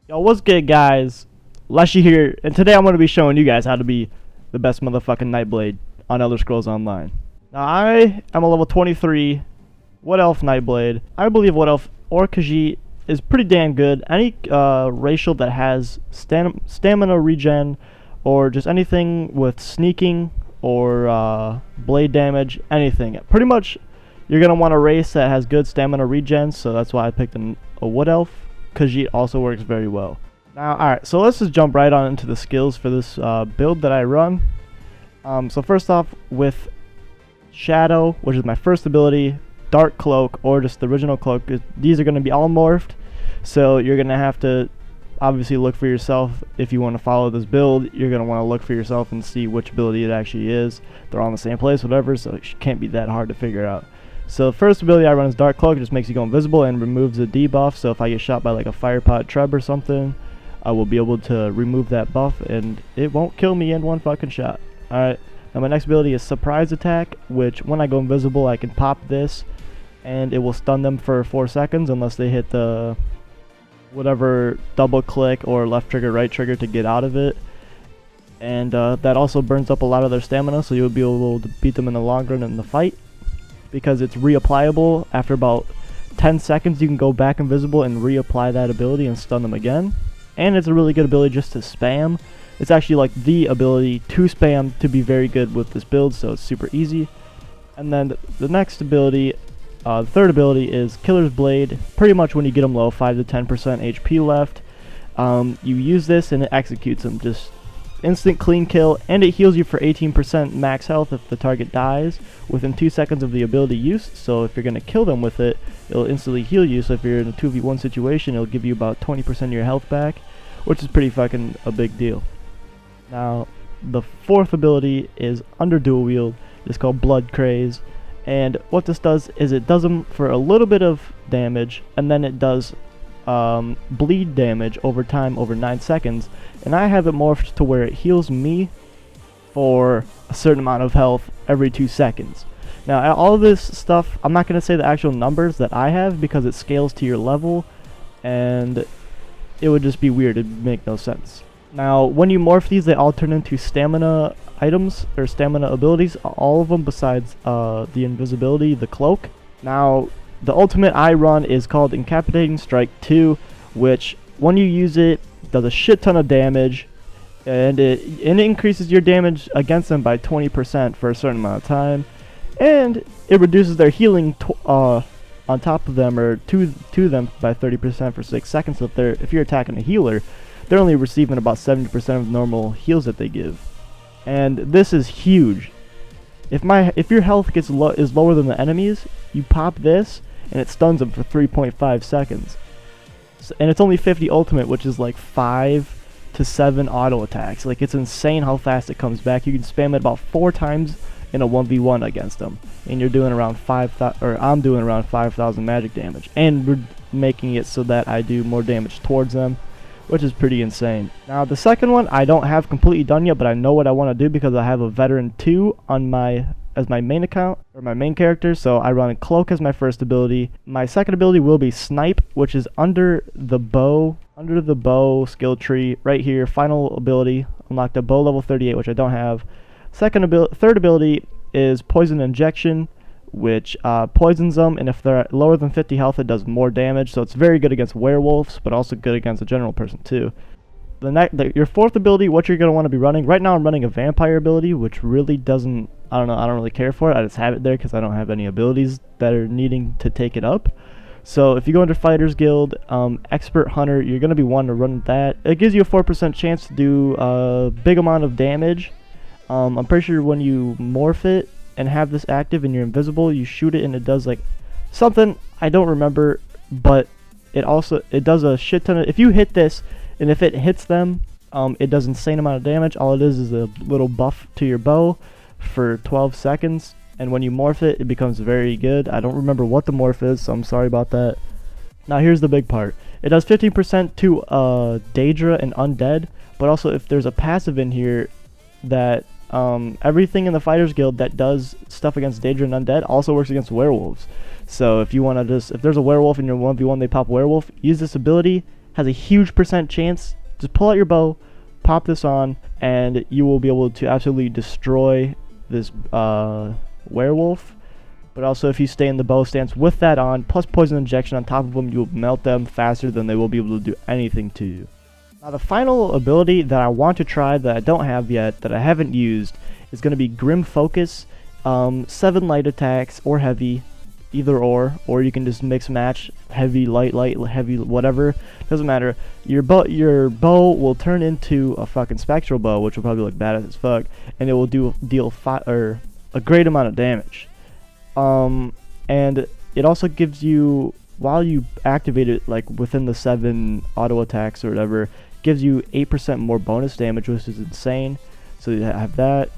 Yo, what's good, guys? Leshy here, and today I'm going to be showing you guys how to be the best motherfucking Nightblade on Elder Scrolls Online. Now, I am a level 23 Wood Elf Nightblade. I believe Wood Elf or Khajiit is pretty damn good. Any racial that has stamina regen, or just anything with sneaking or blade damage, anything. Pretty much, you're going to want a race that has good stamina regen, so that's why I picked a Wood Elf. Khajiit also works very well. Now, alright, so let's just jump right on into the skills for this build that I run. So first off, with Shadow, which is my first ability, Dark Cloak, or just the original Cloak, these are going to be all morphed. So you're going to have to obviously look for yourself. If you want to follow this build, you're going to want to look for yourself and see which ability it actually is. They're all in the same place, whatever, so it can't be that hard to figure out. So the first ability I run is Dark Cloak. It just makes you go invisible and removes the debuff. So if I get shot by like a Firepot Treb or something, I will be able to remove that buff and it won't kill me in one fucking shot. Alright, now my next ability is Surprise Attack, which when I go invisible I can pop this and it will stun them for 4 seconds unless they hit the whatever double click or left trigger, right trigger to get out of it. And that also burns up a lot of their stamina, so you'll be able to beat them in the long run in the fight. Because it's reapplyable, after about 10 seconds you can go back invisible and reapply that ability and stun them again. And it's a really good ability just to spam. It's actually like the ability to spam to be very good with this build, so it's super easy. And then the next ability, the third ability is Killer's Blade. Pretty much when you get them low, 5 to 10% HP left, you use this and it executes them. Just instant clean kill, and it heals you for 18% max health if the target dies within 2 seconds of the ability use. So if you're going to kill them with it, it'll instantly heal you. So if you're in a 2v1 situation, it'll give you about 20% of your health back, which is pretty fucking a big deal. Now, the fourth ability is under dual wield. It's called Blood Craze, and what this does is it does them for a little bit of damage, and then it does bleed damage over time, over 9 seconds, and I have it morphed to where it heals me for a certain amount of health every 2 seconds. Now, all of this stuff, I'm not going to say the actual numbers that I have because it scales to your level, and it would just be weird. It'd make no sense. Now, when you morph these, they all turn into stamina items, or stamina abilities, all of them besides the invisibility, the cloak. Now, the ultimate I run is called Incapacitating Strike 2, which when you use it, does a shit ton of damage, and it increases your damage against them by 20% for a certain amount of time, and it reduces their healing on top of them, or to them, by 30% for 6 seconds. So if you're attacking a healer, they're only receiving about 70% of normal heals that they give, and this is huge. If your health is lower than the enemies, you pop this and it stuns them for 3.5 seconds. And it's only 50 ultimate, which is like 5 to 7 auto attacks. Like, it's insane how fast it comes back. You can spam it about 4 times in a 1v1 against them, and you're doing around 5,000, or I'm doing around 5,000 magic damage, and we're making it so that I do more damage towards them, which is pretty insane. Now, the second one I don't have completely done yet, but I know what I want to do because I have a Veteran 2 on as my main account, or my main character, so I run Cloak as my first ability. My second ability will be Snipe, which is under the bow skill tree right here. Final ability, unlocked a bow level 38, which I don't have. Third ability is Poison Injection, which poisons them, and if they're at lower than 50 health, it does more damage, so it's very good against werewolves, but also good against a general person too. Your fourth ability, what you're going to want to be running, right now I'm running a Vampire ability, which really doesn't, I don't really care for it. I just have it there because I don't have any abilities that are needing to take it up. So if you go into Fighters Guild, Expert Hunter, you're going to be wanting to run that. It gives you a 4% chance to do a big amount of damage. I'm pretty sure when you morph it and have this active and you're invisible, you shoot it and it does like something, I don't remember, but it does a shit ton of, if you hit this and if it hits them, it does insane amount of damage. All it is a little buff to your bow for 12 seconds, and when you morph it, it becomes very good. I don't remember what the morph is, so I'm sorry about that. Now here's the big part. It does 15% to Daedra and Undead, but also if there's a passive in here that everything in the Fighters Guild that does stuff against Daedra and Undead also works against werewolves. So if you want to if there's a werewolf in your 1v1, they pop werewolf, use this ability, has a huge percent chance. Just pull out your bow, pop this on, and you will be able to absolutely destroy this werewolf. But also, if you stay in the bow stance with that on, plus poison injection on top of them, you will melt them faster than they will be able to do anything to you. Now, the final ability that I want to try that I don't have yet, that I haven't used, is going to be Grim Focus. 7 light attacks or heavy, either or you can just mix match heavy, light, heavy, whatever. Doesn't matter. Your bow will turn into a fucking spectral bow, which will probably look badass as fuck, and it will deal a great amount of damage. And it also gives you, while you activate it, like within the 7 auto attacks or whatever, gives you 8% more bonus damage, which is insane. So you have that,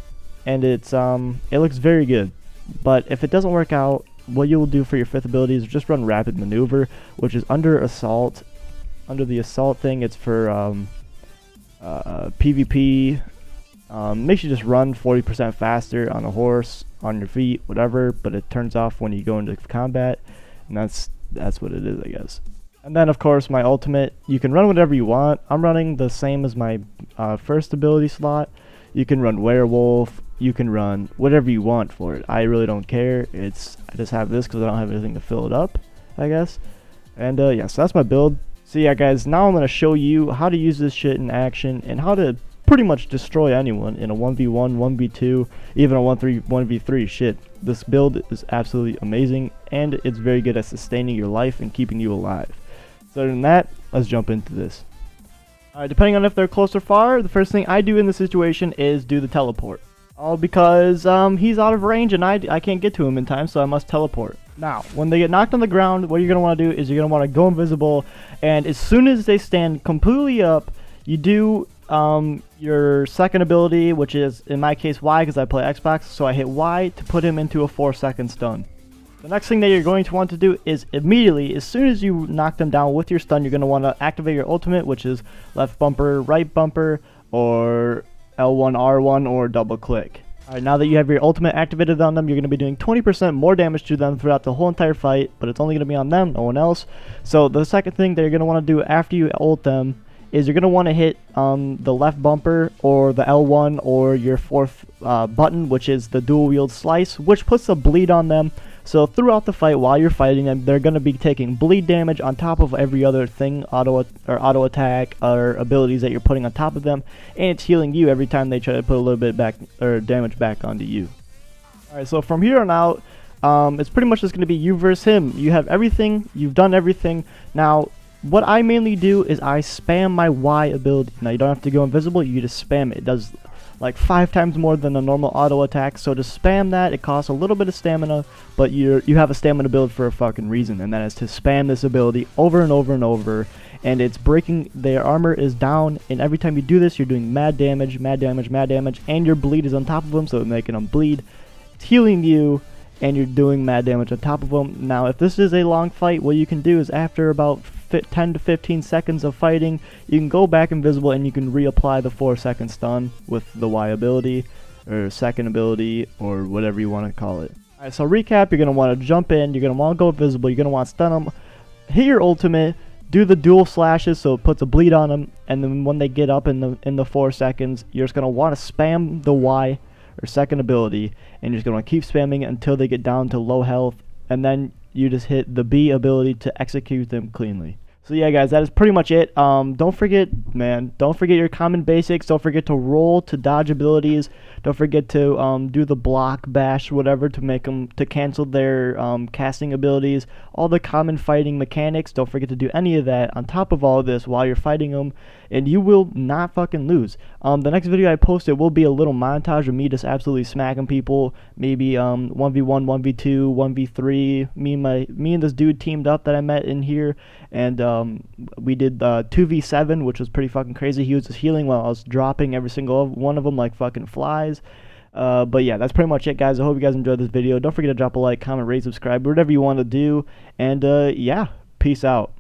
and it looks very good. But if it doesn't work out, what you will do for your 5th ability is just run Rapid Maneuver, which is under assault. Under the assault thing, it's for PvP. Makes you just run 40% faster on a horse, on your feet, whatever, but it turns off when you go into combat, and that's what it is, I guess. And then, of course, my ultimate, you can run whatever you want. I'm running the same as my first ability slot. You can run Werewolf, you can run whatever you want for it. I really don't care. I just have this because I don't have anything to fill it up, I guess. And yeah, so that's my build. So yeah, guys, now I'm going to show you how to use this shit in action and how to pretty much destroy anyone in a 1v1, 1v2, even a 1v3. Shit, this build is absolutely amazing, and it's very good at sustaining your life and keeping you alive. So other than that, let's jump into this. Alright, depending on if they're close or far, the first thing I do in this situation is do the teleport. All because he's out of range and I can't get to him in time, so I must teleport. Now, when they get knocked on the ground, what you're going to want to do is you're going to want to go invisible, and as soon as they stand completely up, you do your second ability, which is, in my case, Y, because I play Xbox, so I hit Y to put him into a 4-second stun. The next thing that you're going to want to do is immediately, as soon as you knock them down with your stun, you're going to want to activate your ultimate, which is left bumper, right bumper, or L1, R1, or double click. Alright, now that you have your ultimate activated on them, you're going to be doing 20% more damage to them throughout the whole entire fight, but it's only going to be on them, no one else. So the second thing that you're going to want to do after you ult them is you're going to want to hit the left bumper or the L1 or your 4th button, which is the dual wield slice, which puts a bleed on them. So throughout the fight, while you're fighting them, they're going to be taking bleed damage on top of every other thing, auto attack or abilities that you're putting on top of them, and it's healing you every time they try to put a little bit back or damage back onto you. Alright, so from here on out, it's pretty much just going to be you versus him. You have everything, you've done everything. Now, what I mainly do is I spam my Y ability. Now, you don't have to go invisible, you just spam it. It does like 5 times more than a normal auto attack, so to spam that, it costs a little bit of stamina, but you have a stamina build for a fucking reason, and that is to spam this ability over and over and over, and it's breaking, their armor is down, and every time you do this, you're doing mad damage, and your bleed is on top of them, so it's making them bleed. It's healing you, and you're doing mad damage on top of them. Now, if this is a long fight, what you can do is after about 10 to 15 seconds of fighting, you can go back invisible and you can reapply the 4-second stun with the Y ability, or second ability, or whatever you want to call it. Alright, so recap, you're going to want to jump in, you're going to want to go invisible, you're going to want to stun them, hit your ultimate, do the dual slashes so it puts a bleed on them, and then when they get up in the 4 seconds, you're just going to want to spam the Y or second ability, and you're just going to keep spamming it until they get down to low health, and then you just hit the B ability to execute them cleanly. So yeah, guys, that is pretty much it. Don't forget your common basics. Don't forget to roll to dodge abilities. Don't forget to do the block, bash, whatever, to make them, to cancel their casting abilities. All the common fighting mechanics. Don't forget to do any of that on top of all of this while you're fighting them, and you will not fucking lose. The next video I posted will be a little montage of me just absolutely smacking people. Maybe 1v1, 1v2, 1v3. Me and this dude teamed up that I met in here, and we did 2v7, which was pretty fucking crazy. He was just healing while I was dropping every single one of them like fucking flies. But yeah, that's pretty much it, guys. I hope you guys enjoyed this video. Don't forget to drop a like, comment, rate, subscribe, whatever you want to do. And yeah, peace out.